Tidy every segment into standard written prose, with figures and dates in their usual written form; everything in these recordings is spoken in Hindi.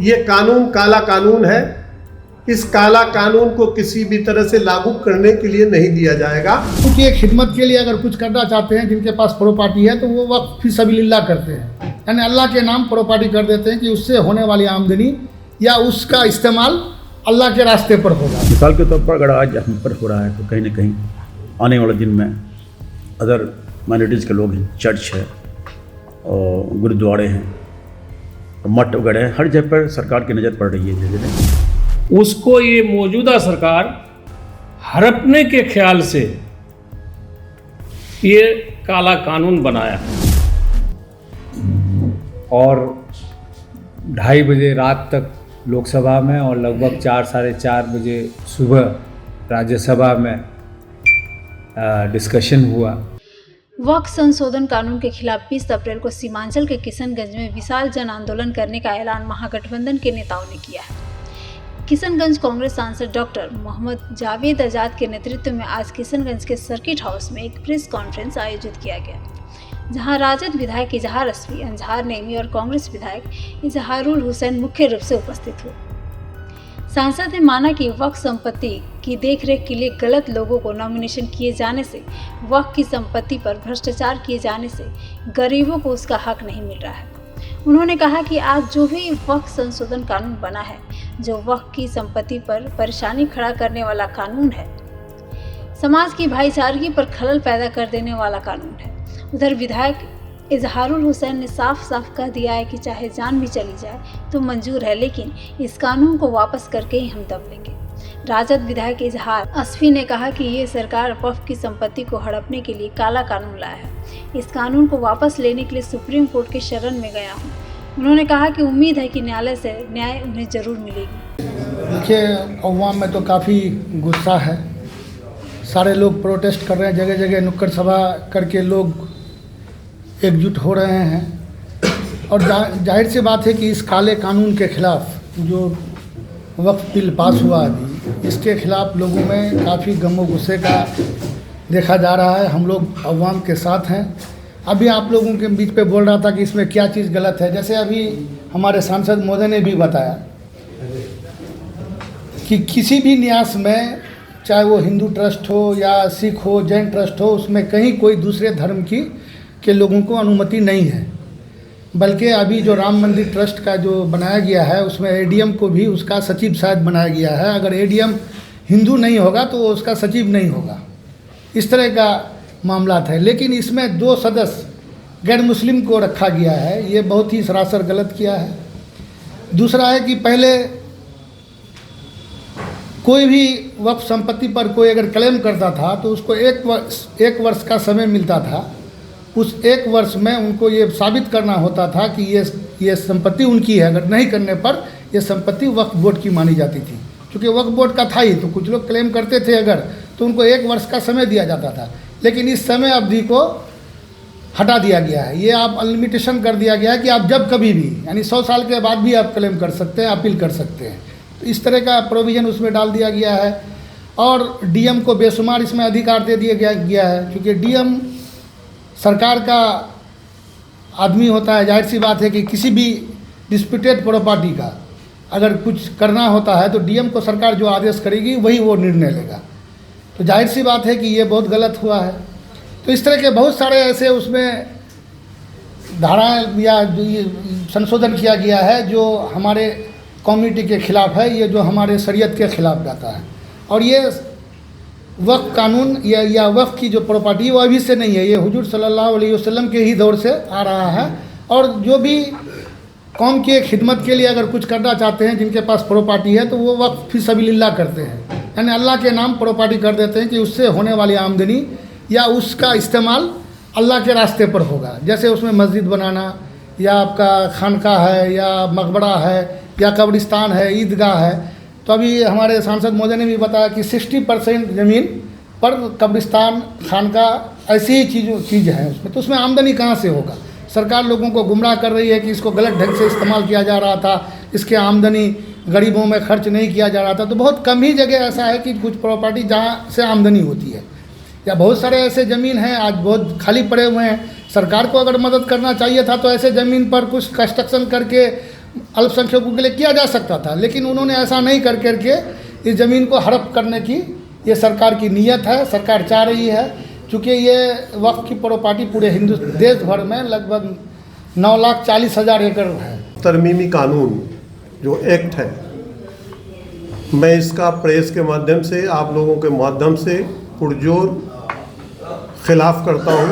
ये कानून काला कानून है। इस काला कानून को किसी भी तरह से लागू करने के लिए नहीं दिया जाएगा। क्योंकि एक खिदमत के लिए अगर कुछ करना चाहते हैं, जिनके पास प्रॉपर्टी है, तो वो वक्फ फी सबिलिल्लाह करते हैं, यानी अल्लाह के नाम प्रॉपर्टी कर देते हैं कि उससे होने वाली आमदनी या उसका इस्तेमाल अल्लाह के रास्ते पर होगा। मिसाल के तौर पर अगर आज हम पर हो रहा है तो कहीं ना कहीं आने वाले दिन में अदर माइनॉरिटीज़ के लोग हैं, चर्च है और गुरुद्वारे हैं, मठ वगैरह है, हर जगह पर सरकार की नज़र पड़ रही है जगह। उसको ये मौजूदा सरकार हड़पने के ख्याल से ये काला कानून बनाया और 2:30 बजे रात तक लोकसभा में और लगभग 4 साढ़े 4 बजे सुबह राज्यसभा में डिस्कशन हुआ। वक्फ संशोधन कानून के खिलाफ 20 अप्रैल को सीमांचल के किशनगंज में विशाल जन आंदोलन करने का ऐलान महागठबंधन के नेताओं ने किया है। किशनगंज कांग्रेस सांसद डॉक्टर मोहम्मद जावेद आजाद के नेतृत्व में आज किशनगंज के सर्किट हाउस में एक प्रेस कॉन्फ्रेंस आयोजित किया गया, जहां राजद विधायक इजहार असफी, अंजार नेमी और कांग्रेस विधायक इजहारुल हुसैन मुख्य रूप से उपस्थित हुए। सांसद ने माना कि वक्फ संपत्ति की देखरेख के लिए गलत लोगों को नॉमिनेशन किए जाने से, वक्फ की संपत्ति पर भ्रष्टाचार किए जाने से गरीबों को उसका हक नहीं मिल रहा है। उन्होंने कहा कि आज जो भी वक्फ संशोधन कानून बना है, जो वक्फ की संपत्ति पर परेशानी खड़ा करने वाला कानून है, समाज की भाईचारगी पर खलल पैदा कर देने वाला कानून है। उधर विधायक इजहारुल हुसैन ने साफ साफ कह दिया है कि चाहे जान भी चली जाए तो मंजूर है, लेकिन इस कानून को वापस करके ही हम दम लेंगे। राजद विधायक इजहार असफी ने कहा कि ये सरकार वक्फ की संपत्ति को हड़पने के लिए काला कानून लाया है। इस कानून को वापस लेने के लिए सुप्रीम कोर्ट के शरण में गया हूँ। उन्होंने कहा कि उम्मीद है कि न्यायालय से न्याय उन्हें जरूर मिलेगी। देखिए, अवाम में तो काफ़ी गुस्सा है, सारे लोग प्रोटेस्ट कर रहे हैं, जगह जगह नुक्कड़ सभा करके लोग एकजुट हो रहे हैं और जाहिर सी बात है कि इस काले कानून के खिलाफ जो वक्फ बिल पास हुआ अभी, इसके खिलाफ लोगों में काफ़ी गमो गुस्से का देखा जा रहा है। हम लोग अवाम के साथ हैं। अभी आप लोगों के बीच पे बोल रहा था कि इसमें क्या चीज़ गलत है, जैसे अभी हमारे सांसद महोदय ने भी बताया कि किसी भी न्यास में, चाहे वो हिंदू ट्रस्ट हो या सिख हो, जैन ट्रस्ट हो, उसमें कहीं कोई दूसरे धर्म के लोगों को अनुमति नहीं है। बल्कि अभी जो राम मंदिर ट्रस्ट का जो बनाया गया है, उसमें एडीएम को भी उसका सचिव शायद बनाया गया है। अगर एडीएम हिंदू नहीं होगा तो उसका सचिव नहीं होगा, इस तरह का मामला है। लेकिन इसमें 2 सदस्य गैर मुस्लिम को रखा गया है, ये बहुत ही सरासर गलत किया है। दूसरा है कि पहले कोई भी वक्फ संपत्ति पर कोई अगर क्लेम करता था तो उसको 1 वर्ष का समय मिलता था। उस 1 वर्ष में उनको ये साबित करना होता था कि ये संपत्ति उनकी है। अगर नहीं करने पर ये संपत्ति वक्फ बोर्ड की मानी जाती थी, क्योंकि वक्फ बोर्ड का था ही। तो कुछ लोग क्लेम करते थे अगर, तो उनको 1 वर्ष का समय दिया जाता था। लेकिन इस समय अवधि को हटा दिया गया है। ये आप लिमिटेशन कर दिया गया है कि आप जब कभी भी, यानी 100 साल के बाद भी आप क्लेम कर सकते हैं, अपील कर सकते हैं। तो इस तरह का प्रोविज़न उसमें डाल दिया गया है। और डीएम को बेशुमार इसमें अधिकार दे दिया गया है, क्योंकि डीएम सरकार का आदमी होता है। जाहिर सी बात है कि किसी भी डिस्प्यूटेड प्रॉपर्टी का अगर कुछ करना होता है तो डीएम को सरकार जो आदेश करेगी वही वो निर्णय लेगा। तो जाहिर सी बात है कि ये बहुत गलत हुआ है। तो इस तरह के बहुत सारे ऐसे उसमें धाराएं या संशोधन किया गया है जो हमारे कम्युनिटी के खिलाफ है, ये जो हमारे शरीयत के खिलाफ जाता है। और ये वक्फ कानून या वक्फ की जो प्रॉपर्टी है वो अभी से नहीं है, ये हुजूर सल्लल्लाहु अलैहि वसल्लम के ही दौर से आ रहा है। और जो भी कौम की खिदमत के लिए अगर कुछ करना चाहते हैं, जिनके पास प्रॉपर्टी है, तो वो वक्फ फी सबिलिल्लाह करते हैं, यानी अल्लाह के नाम प्रॉपर्टी कर देते हैं कि उससे होने वाली आमदनी या उसका इस्तेमाल अल्लाह के रास्ते पर होगा। जैसे उसमें मस्जिद बनाना या आपका खानका है या मकबरा है या कब्रिस्तान है, ईदगाह है। तो अभी हमारे सांसद महोदय ने भी बताया कि 60% ज़मीन पर कब्रिस्तान, खानका, ऐसी ही चीज़ है उसमें। तो उसमें आमदनी कहाँ से होगा? सरकार लोगों को गुमराह कर रही है कि इसको गलत ढंग से इस्तेमाल किया जा रहा था, इसके आमदनी गरीबों में खर्च नहीं किया जा रहा था। तो बहुत कम ही जगह ऐसा है कि कुछ प्रॉपर्टी जहाँ से आमदनी होती है, या बहुत सारे ऐसे ज़मीन हैं आज बहुत खाली पड़े हुए हैं। सरकार को अगर मदद करना चाहिए था तो ऐसे ज़मीन पर कुछ कंस्ट्रक्शन करके अल्पसंख्यकों के लिए किया जा सकता था, लेकिन उन्होंने ऐसा नहीं कर करके इस ज़मीन को हड़प करने की ये सरकार की नीयत है। सरकार चाह रही है, चूँकि ये वक्फ की प्रॉपर्टी पूरे देश भर में लगभग 9,40,000 एकड़ है। तरमीमी कानून जो एक्ट है, मैं इसका प्रेस के माध्यम से, आप लोगों के माध्यम से पुरजोर खिलाफ करता हूँ,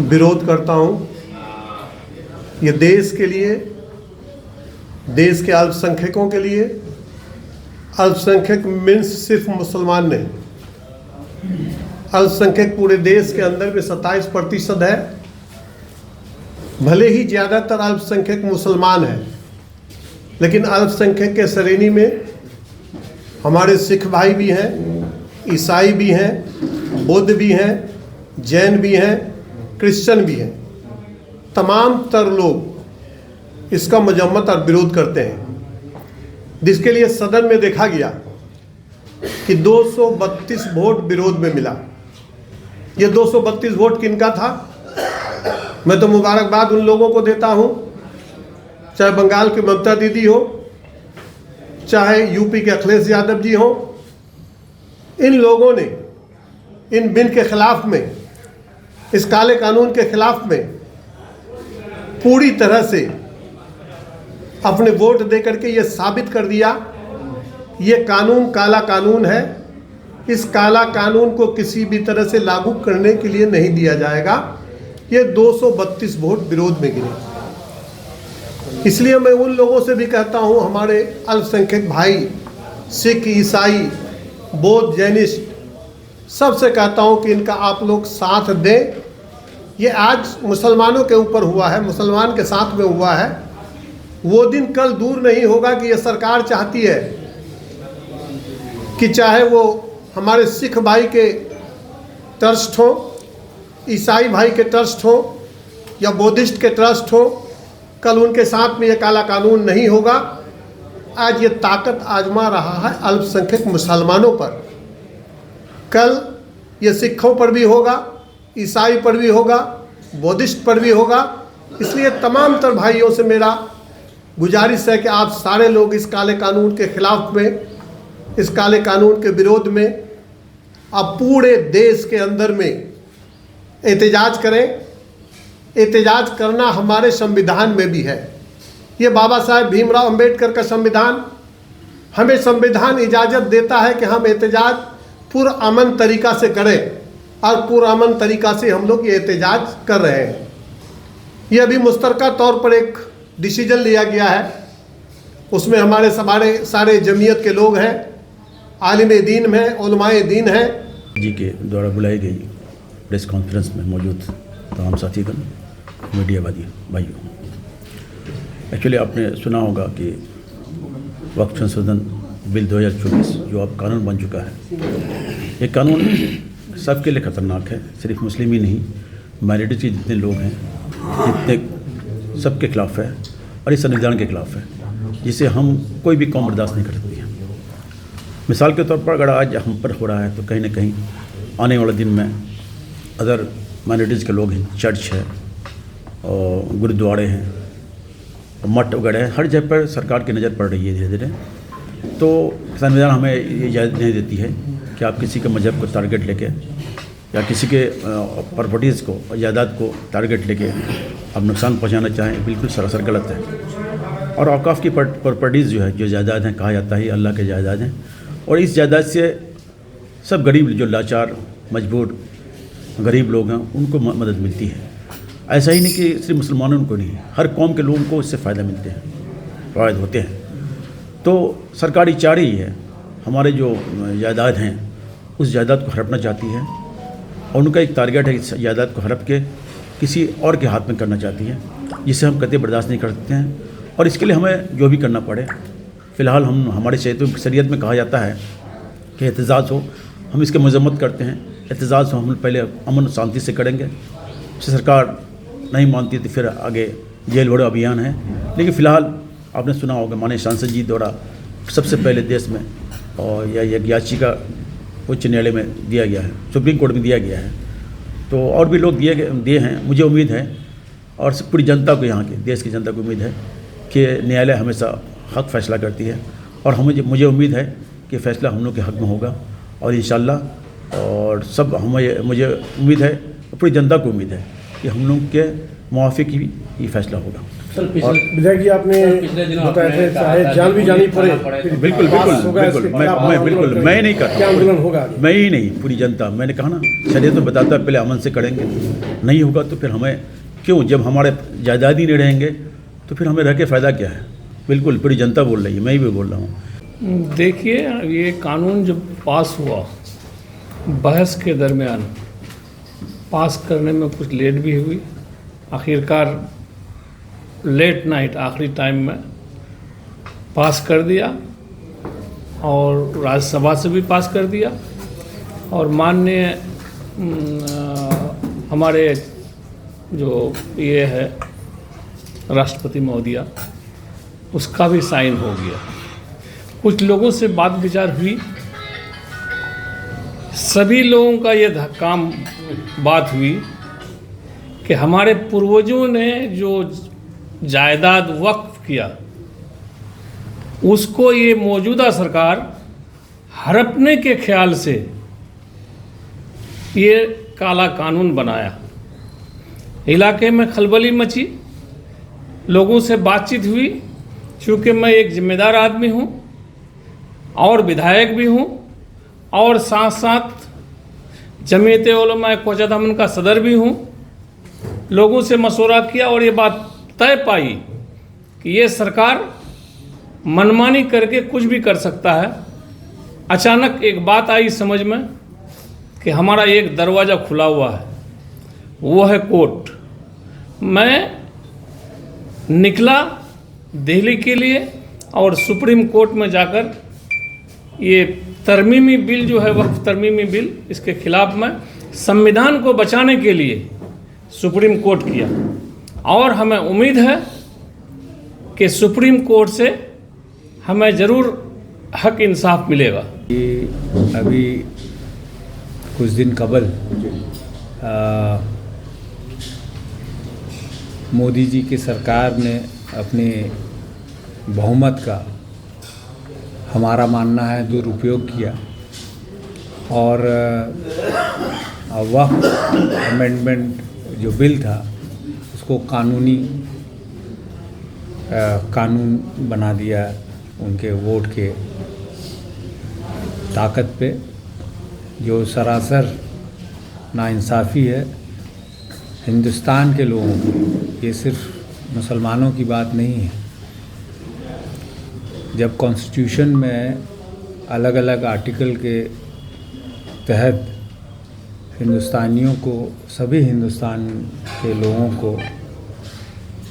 विरोध करता हूँ। ये देश के लिए, देश के अल्पसंख्यकों के लिए, अल्पसंख्यक मीन्स सिर्फ मुसलमान नहीं, अल्पसंख्यक पूरे देश के अंदर में 27% है। भले ही ज़्यादातर अल्पसंख्यक मुसलमान हैं, लेकिन अल्पसंख्यक के श्रेणी में हमारे सिख भाई भी हैं, ईसाई भी हैं, बौद्ध भी हैं, जैन भी हैं, क्रिश्चियन भी हैं। तमाम तर लोग इसका मजम्मत और विरोध करते हैं, जिसके लिए सदन में देखा गया कि 232 वोट विरोध में मिला। ये 232 वोट किनका था? मैं तो मुबारकबाद उन लोगों को देता हूँ, चाहे बंगाल की ममता दीदी हो, चाहे यूपी के अखिलेश यादव जी हो। इन लोगों ने इन बिल के खिलाफ में, इस काले कानून के खिलाफ में पूरी तरह से अपने वोट दे करके ये साबित कर दिया, ये कानून काला कानून है। इस काला कानून को किसी भी तरह से लागू करने के लिए नहीं दिया जाएगा। ये 232 वोट विरोध में गिरे। इसलिए मैं उन लोगों से भी कहता हूँ, हमारे अल्पसंख्यक भाई, सिख, ईसाई, बौद्ध, जैनिस्ट, सबसे कहता हूँ कि इनका आप लोग साथ दें। ये आज मुसलमानों के ऊपर हुआ है, मुसलमान के साथ में हुआ है। वो दिन कल दूर नहीं होगा कि ये सरकार चाहती है कि चाहे वो हमारे सिख भाई के ट्रस्ट हो, ईसाई भाई के ट्रस्ट हो या बौद्धिस्ट के ट्रस्ट हो, कल उनके साथ में ये काला कानून नहीं होगा। आज ये ताकत आजमा रहा है अल्पसंख्यक मुसलमानों पर, कल ये सिखों पर भी होगा, ईसाई पर भी होगा, बौद्धिस्ट पर भी होगा। इसलिए तमाम तर भाइयों से मेरा गुजारिश है कि आप सारे लोग इस काले कानून के खिलाफ में, इस काले कानून के विरोध में आप पूरे देश के अंदर में एहतजाज करें। एहतजाज करना हमारे संविधान में भी है। ये बाबा साहेब भीमराव अंबेडकर का संविधान, हमें संविधान इजाज़त देता है कि हम एहतजाज पुरअमन तरीक़ा से करें, और पुरअमन तरीक़ा से हम लोग ये एहतजाज कर रहे हैं। ये अभी मुश्तरका तौर पर एक डिसीजन लिया गया है, उसमें हमारे सारे जमीयत के लोग हैं, आलिम दीन हैं, उलमाए दीन हैं। जी के द्वारा बुलाई गई प्रेस कॉन्फ्रेंस में मौजूद तमाम साथीगण, मीडिया भाइयों, एक्चुअली आपने सुना होगा कि वक्फ संशोधन बिल 2024 जो अब कानून बन चुका है, ये कानून सबके लिए ख़तरनाक है। सिर्फ मुस्लिम ही नहीं, माइनॉरिटी के जितने लोग हैं, जितने सबके खिलाफ है, और इस संविधान के खिलाफ है, जिसे हम कोई भी कौम बर्दाश्त नहीं कर सकती है। मिसाल के तौर पर अगर आज हम पर हो रहा है, तो कहीं ना कहीं आने वाले दिन में अदर माइनॉरिटीज़ के लोग हैं, चर्च है और गुरुद्वारे हैं, मठ वगैरह है, हर जगह पर सरकार की नज़र पड़ रही है धीरे धीरे। तो संविधान हमें ये इजाज़त नहीं देती है कि आप किसी के मज़हब को टारगेट लेके या किसी के प्रॉपर्टीज़ को, जायदाद को टारगेट लेके आप नुकसान पहुंचाना चाहें, बिल्कुल सरासर गलत है। और औकाफ की प्रॉपर्टीज़ जो है, जो जायदाद हैं, कहा जाता है अल्लाह के जायदाद हैं, और इस जायदाद से सब गरीब, जो लाचार मजबूर गरीब लोग हैं, उनको मदद मिलती है। ऐसा ही नहीं कि सिर्फ मुसलमानों को नहीं, हर कौम के लोगों को इससे फ़ायदा मिलते हैं, फ़ायदे होते हैं। तो सरकारी चाह रही है हमारे जो जायदाद हैं, उस जायदाद को हड़पना चाहती है, और उनका एक टारगेट है इस जायदाद को हड़प के किसी और के हाथ में करना चाहती है, जिसे हम कतई बर्दाश्त नहीं कर सकते हैं। और इसके लिए हमें जो भी करना पड़े, फ़िलहाल हम हमारे शरीयत में कहा जाता है कि एहतजाज हो, हम इसके मजम्मत करते हैं। एहतजाज हो हम पहले अमन और शांति से करेंगे, उससे सरकार नहीं मानती तो फिर आगे जेल भरो अभियान है। लेकिन फ़िलहाल आपने सुना होगा माननीय सांसद जी द्वारा सबसे पहले देश में और या याचिका उच्च न्यायालय में दिया गया है, सुप्रीम कोर्ट में दिया गया है, तो और भी लोग दिए हैं। मुझे उम्मीद है और पूरी जनता को, यहाँ के देश की जनता को उम्मीद है कि न्यायालय हमेशा हक फैसला करती है और मुझे उम्मीद है कि फैसला हम लोग के हक में होगा और इंशाल्लाह और सब मुझे उम्मीद है, पूरी जनता को उम्मीद है कि हम लोग के मुआफ़िक ही ये फैसला होगा। विधायक जी, आपने बताया थे चाहे जान भी जानी पड़े, बिल्कुल मैं नहीं कर क्या आंदोलन होगा? मैं ही नहीं, पूरी जनता। मैंने कहा ना, शरीयत में बताता है पहले अमन से करेंगे, नहीं होगा तो फिर हमें क्यों, जब हमारे जायदाद ही नहीं रहेंगे तो फिर हमें रह के फ़ायदा क्या है। बिल्कुल पूरी जनता बोल रही है, मैं भी बोल रहा हूँ। देखिए, ये कानून जब पास हुआ, बहस के दरमियान पास करने में कुछ लेट भी हुई, आखिरकार लेट नाइट आखिरी टाइम में पास कर दिया और राज्यसभा से भी पास कर दिया और माननीय हमारे जो ये है राष्ट्रपति महोदया, उसका भी साइन हो गया। कुछ लोगों से बात विचार हुई, सभी लोगों का ये काम बात हुई कि हमारे पूर्वजों ने जो जायदाद वक्फ किया उसको ये मौजूदा सरकार हड़पने के ख्याल से ये काला कानून बनाया। इलाके में खलबली मची, लोगों से बातचीत हुई। चूँकि मैं एक जिम्मेदार आदमी हूँ और विधायक भी हूँ और साथ साथ जमीयत उलमा ख्वाजा दामन का सदर भी हूँ, लोगों से मशवरा किया और ये बात तय पाई कि ये सरकार मनमानी करके कुछ भी कर सकता है। अचानक एक बात आई समझ में कि हमारा एक दरवाज़ा खुला हुआ है, वो है कोर्ट। मैं निकला दिल्ली के लिए और सुप्रीम कोर्ट में जाकर ये तरमीमी बिल जो है, वक्फ तरमीमी बिल, इसके खिलाफ में संविधान को बचाने के लिए सुप्रीम कोर्ट किया और हमें उम्मीद है कि सुप्रीम कोर्ट से हमें ज़रूर हक इंसाफ मिलेगा। अभी कुछ दिन कबल मोदी जी की सरकार ने अपने बहुमत का, हमारा मानना है, दुरुपयोग किया और वक्फ अमेंडमेंट जो बिल था उसको कानून बना दिया उनके वोट के ताकत पे, जो सरासर नाइंसाफ़ी है हिंदुस्तान के लोगों की। ये सिर्फ मुसलमानों की बात नहीं है। जब कॉन्स्टिट्यूशन में अलग अलग आर्टिकल के तहत हिंदुस्तानियों को, सभी हिंदुस्तान के लोगों को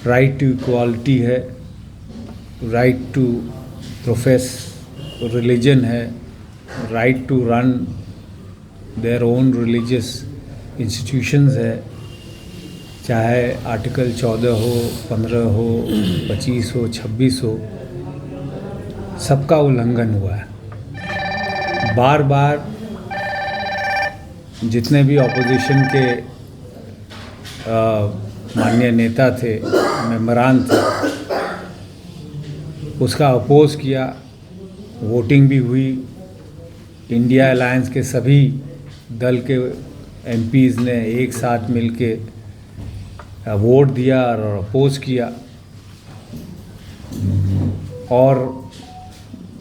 राइट टू इक्वालिटी है, राइट टू प्रोफेस रिलीजन है, right to run their own religious institutions है, चाहे आर्टिकल 14 हो, 15 हो, 25 हो, 26 हो, सबका उल्लंघन हुआ है। बार बार जितने भी ऑपोजिशन के माननीय नेता थे, मेंबरान थे, उसका अपोज़ किया, वोटिंग भी हुई। इंडिया अलायंस के सभी दल के एमपीज़ ने एक साथ मिलके वोट दिया और अपोज़ किया और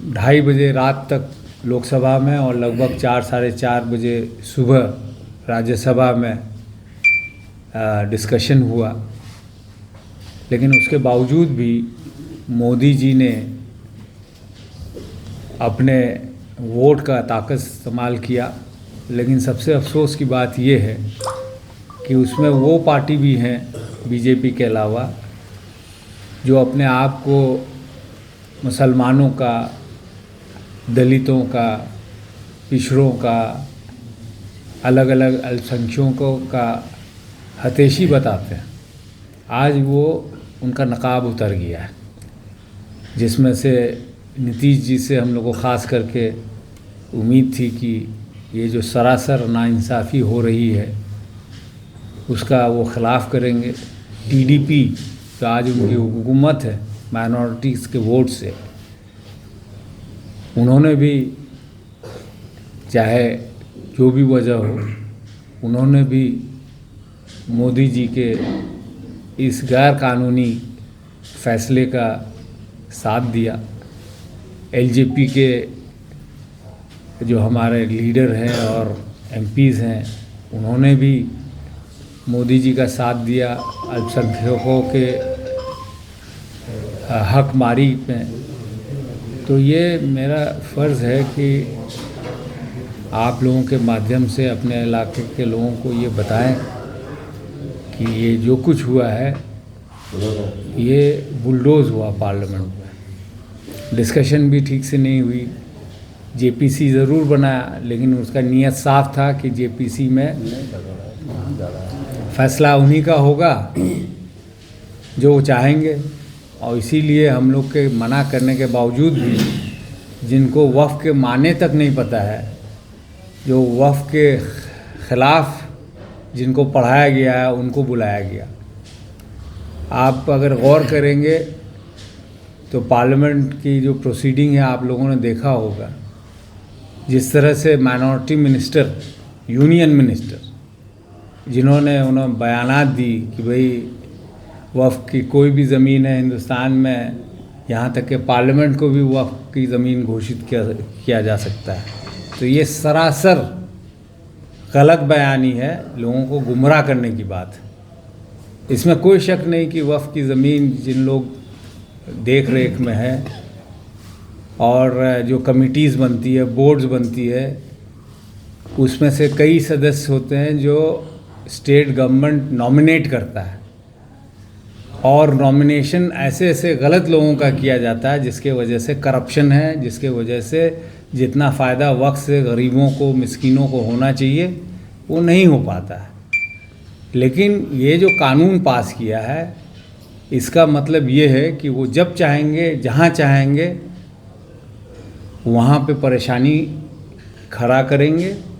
2:30 बजे रात तक लोकसभा में और लगभग 4 साढ़े 4 बजे सुबह राज्यसभा में डिस्कशन हुआ। लेकिन उसके बावजूद भी मोदी जी ने अपने वोट का ताकत इस्तेमाल किया। लेकिन सबसे अफसोस की बात यह है कि उसमें वो पार्टी भी हैं बीजेपी के अलावा जो अपने आप को मुसलमानों का, दलितों का, पिछड़ों का, अलग अलग अल्पसंख्यकों का हतेशी बताते हैं। आज वो उनका नकाब उतर गया है, जिसमें से नीतीश जी से हम लोग को ख़ास करके उम्मीद थी कि ये जो सरासर नाइंसाफ़ी हो रही है उसका वो ख़िलाफ़ करेंगे टीडीपी तो आज उनकी हुकूमत है माइनॉरिटीज़ के वोट से, उन्होंने भी चाहे जो भी वजह हो, उन्होंने भी मोदी जी के इस गैर कानूनी फैसले का साथ दिया। एलजेपी के जो हमारे लीडर हैं और एमपीज़ हैं, उन्होंने भी मोदी जी का साथ दिया अल्पसंख्यकों के हक मारी में। तो ये मेरा फ़र्ज़ है कि आप लोगों के माध्यम से अपने इलाके के लोगों को ये बताएं कि ये जो कुछ हुआ है ये बुलडोज़ हुआ पार्लियामेंट में। डिस्कशन भी ठीक से नहीं हुई। जेपीसी ज़रूर बनाया, लेकिन उसका नियत साफ था कि जेपीसी में फैसला उन्हीं का होगा जो वो चाहेंगे, और इसीलिए हम लोग के मना करने के बावजूद भी जिनको वफ़ के माने तक नहीं पता है, जो वफ़ के ख़िलाफ़ जिनको पढ़ाया गया है, उनको बुलाया गया। आप अगर गौर करेंगे तो पार्लियामेंट की जो प्रोसीडिंग है आप लोगों ने देखा होगा, जिस तरह से माइनॉरिटी मिनिस्टर, यूनियन मिनिस्टर जिन्होंने उन्होंने बयानात दी कि भाई वफ़ की कोई भी ज़मीन है हिंदुस्तान में, यहाँ तक कि पार्लियामेंट को भी वफ़ की ज़मीन घोषित किया जा सकता है, तो ये सरासर गलत बयानी है, लोगों को गुमराह करने की बात है। इसमें कोई शक नहीं कि वफ़ की ज़मीन जिन लोग देख रेख में है और जो कमिटीज़ बनती है, बोर्ड्स बनती है, उसमें से कई सदस्य होते हैं जो स्टेट गवर्नमेंट नॉमिनेट करता है, और नॉमिनेशन ऐसे ऐसे गलत लोगों का किया जाता है जिसके वजह से करप्शन है, जिसके वजह से जितना फ़ायदा वक्त से गरीबों को, मिस्कीनों को होना चाहिए वो नहीं हो पाता है। लेकिन ये जो कानून पास किया है, इसका मतलब ये है कि वो जब चाहेंगे, जहाँ चाहेंगे, वहाँ पे परेशानी खड़ा करेंगे